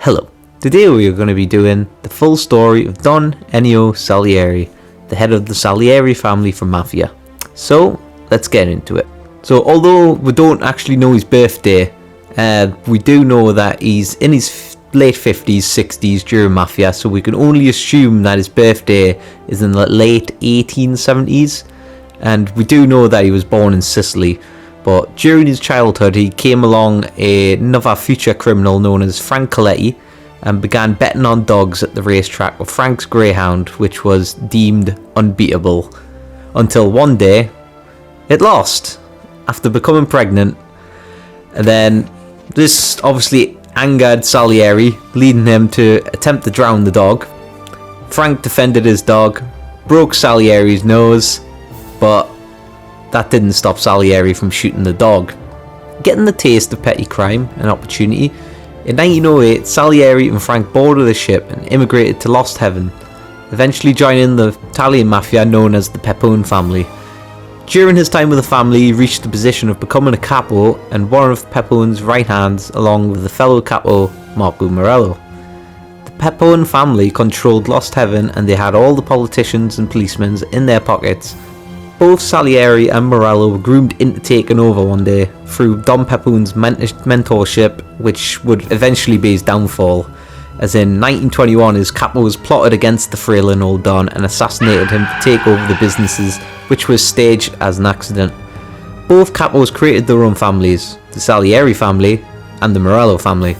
Hello, today we are going to be doing the full story of Don Ennio Salieri, the head of the Salieri family from Mafia. So, let's get into it. So, although we don't actually know his birthday, we do know that he's in his late 50s, 60s during Mafia, so we can only assume that his birthday is in the late 1870s, and we do know that he was born in Sicily. But during his childhood, he came along another future criminal known as Frank Coletti and began betting on dogs at the racetrack with Frank's greyhound, which was deemed unbeatable. Until one day, it lost after becoming pregnant. And then this obviously angered Salieri, leading him to attempt to drown the dog. Frank defended his dog, broke Salieri's nose, but that didn't stop Salieri from shooting the dog. Getting the taste of petty crime and opportunity, in 1908 Salieri and Frank boarded a ship and immigrated to Lost Heaven, eventually joining the Italian mafia known as the Peppone family. During his time with the family, he reached the position of becoming a capo and one of Peppone's right hands, along with the fellow capo Marco Morello. The Peppone family controlled Lost Heaven, and they had all the politicians and policemen in their pockets. Both Salieri and Morello were groomed into taking over one day through Don Peppone's mentorship, which would eventually be his downfall, as in 1921 his capos plotted against the frail old Don and assassinated him to take over the businesses, which was staged as an accident. Both capos created their own families, the Salieri family and the Morello family.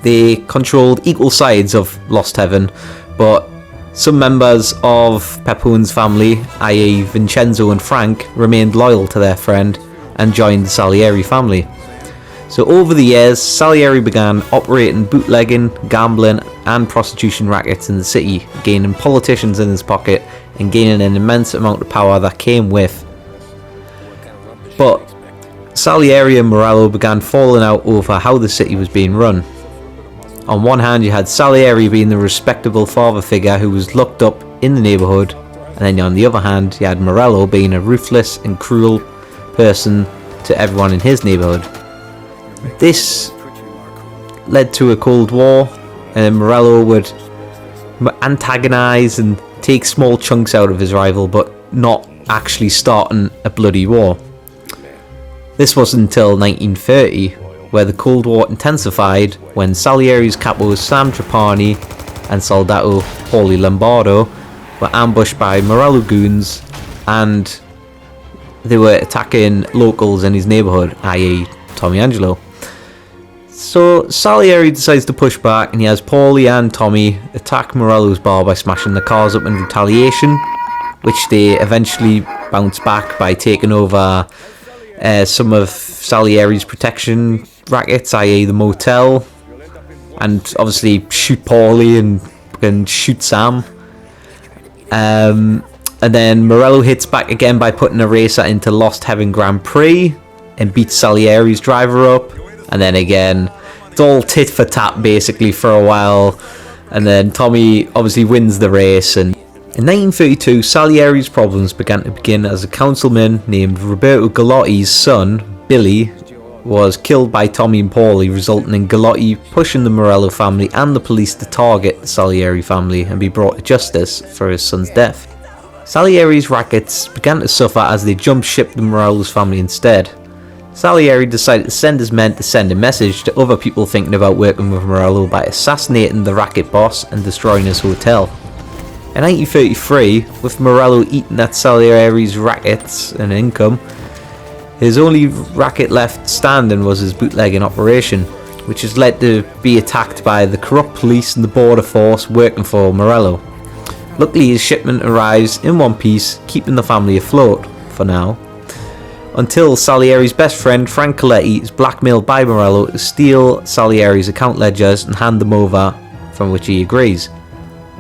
They controlled equal sides of Lost Heaven, but some members of Peppone's family, i.e. Vincenzo and Frank, remained loyal to their friend and joined the Salieri family. So over the years, Salieri began operating bootlegging, gambling and prostitution rackets in the city, gaining politicians in his pocket and gaining an immense amount of power that came with. But Salieri and Morello began falling out over how the city was being run. On one hand, you had Salieri being the respectable father figure who was looked up in the neighbourhood, and then on the other hand, you had Morello being a ruthless and cruel person to everyone in his neighbourhood. This led to a Cold War, and Morello would antagonise and take small chunks out of his rival, but not actually starting a bloody war. This wasn't until 1930, where the Cold War intensified when Salieri's capos Sam Trapani and Soldato Paulie Lombardo were ambushed by Morello goons, and they were attacking locals in his neighbourhood, i.e. Tommy Angelo. So Salieri decides to push back, and he has Paulie and Tommy attack Morello's bar by smashing the cars up in retaliation, which they eventually bounce back by taking over some of Salieri's protection rackets, i.e. the motel, and obviously shoot Paulie and shoot Sam. And then Morello hits back again by putting a racer into Lost Heaven Grand Prix and beats Salieri's driver up, and then again it's all tit for tat basically for a while, and then Tommy obviously wins the race. And in 1932 Salieri's problems began as a councilman named Roberto Gallotti's son, Billy, was killed by Tommy and Paulie, resulting in Gallotti pushing the Morello family and the police to target the Salieri family and be brought to justice for his son's death. Salieri's rackets began to suffer as they jumped ship the Morello's family instead. Salieri decided to send his men to send a message to other people thinking about working with Morello by assassinating the racket boss and destroying his hotel. In 1933, with Morello eating at Salieri's rackets and income, his only racket left standing was his bootlegging operation, which has led to be attacked by the corrupt police and the border force working for Morello. Luckily, his shipment arrives in one piece, keeping the family afloat, for now, until Salieri's best friend Frank Coletti is blackmailed by Morello to steal Salieri's account ledgers and hand them over, from which he agrees.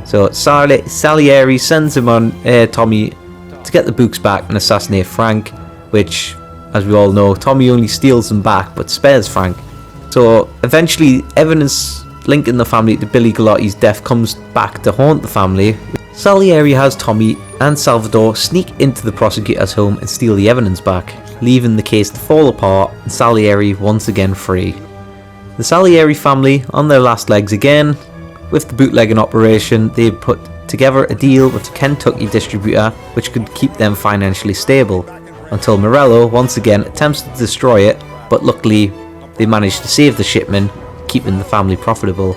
So Salieri sends him on Tommy to get the books back and assassinate Frank, which, as we all know, Tommy only steals them back but spares Frank. So eventually evidence linking the family to Billy Gallotti's death comes back to haunt the family. Salieri has Tommy and Salvador sneak into the prosecutor's home and steal the evidence back, leaving the case to fall apart and Salieri once again free. The Salieri family on their last legs again. With the bootlegging operation, they put together a deal with the Kentucky distributor which could keep them financially stable, until Morello once again attempts to destroy it, but luckily they managed to save the shipment, keeping the family profitable.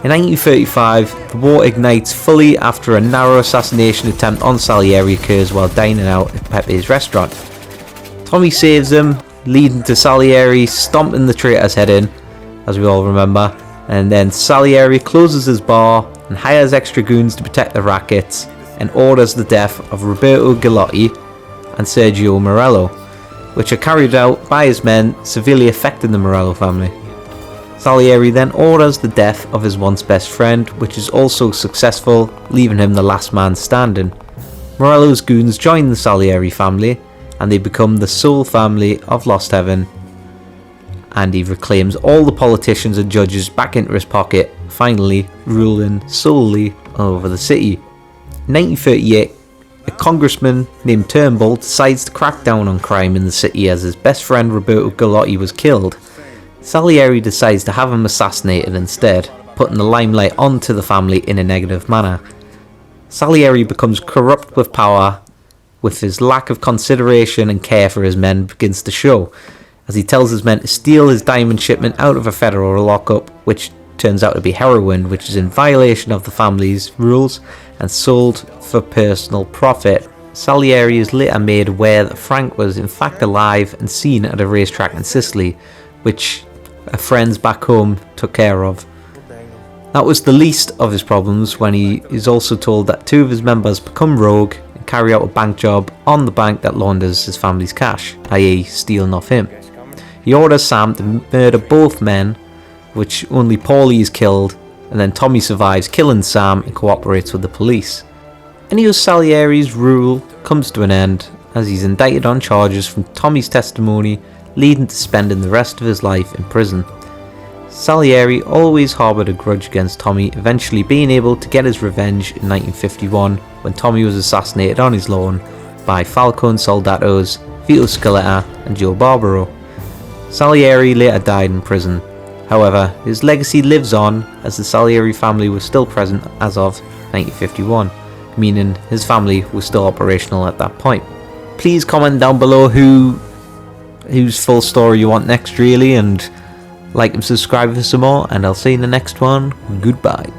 In 1935, the war ignites fully after a narrow assassination attempt on Salieri occurs while dining out at Pepe's restaurant. Tommy saves him, leading to Salieri stomping the traitor's head in, as we all remember, and then Salieri closes his bar and hires extra goons to protect the rackets and orders the death of Roberto Gallotti and Sergio Morello, which are carried out by his men, severely affecting the Morello family. Salieri then orders the death of his once best friend, which is also successful, leaving him the last man standing. Morello's goons join the Salieri family, and they become the sole family of Lost Heaven, and he reclaims all the politicians and judges back into his pocket, finally ruling solely over the city. In 1938, a congressman named Turnbull decides to crack down on crime in the city as his best friend Roberto Gallotti was killed. Salieri decides to have him assassinated instead, putting the limelight onto the family in a negative manner. Salieri becomes corrupt with power, with his lack of consideration and care for his men begins to show, as he tells his men to steal his diamond shipment out of a federal lockup, which turns out to be heroin, which is in violation of the family's rules and sold for personal profit. Salieri is later made aware that Frank was in fact alive and seen at a racetrack in Sicily, which friends back home took care of. That was the least of his problems when he is also told that two of his members become rogue and carry out a bank job on the bank that launders his family's cash, i.e. stealing off him. He orders Sam to murder both men, which only Paulie is killed, and then Tommy survives killing Sam and cooperates with the police. Ennio Salieri's rule comes to an end as he's indicted on charges from Tommy's testimony, leading to spending the rest of his life in prison. Salieri always harboured a grudge against Tommy, eventually being able to get his revenge in 1951 when Tommy was assassinated on his lawn by Falcone Soldatos, Vito Scaletta and Joe Barbaro. Salieri later died in prison. However, his legacy lives on as the Salieri family was still present as of 1951, meaning his family was still operational at that point. Please comment down below whose full story you want next really, and like and subscribe for some more, and I'll see you in the next one. Goodbye.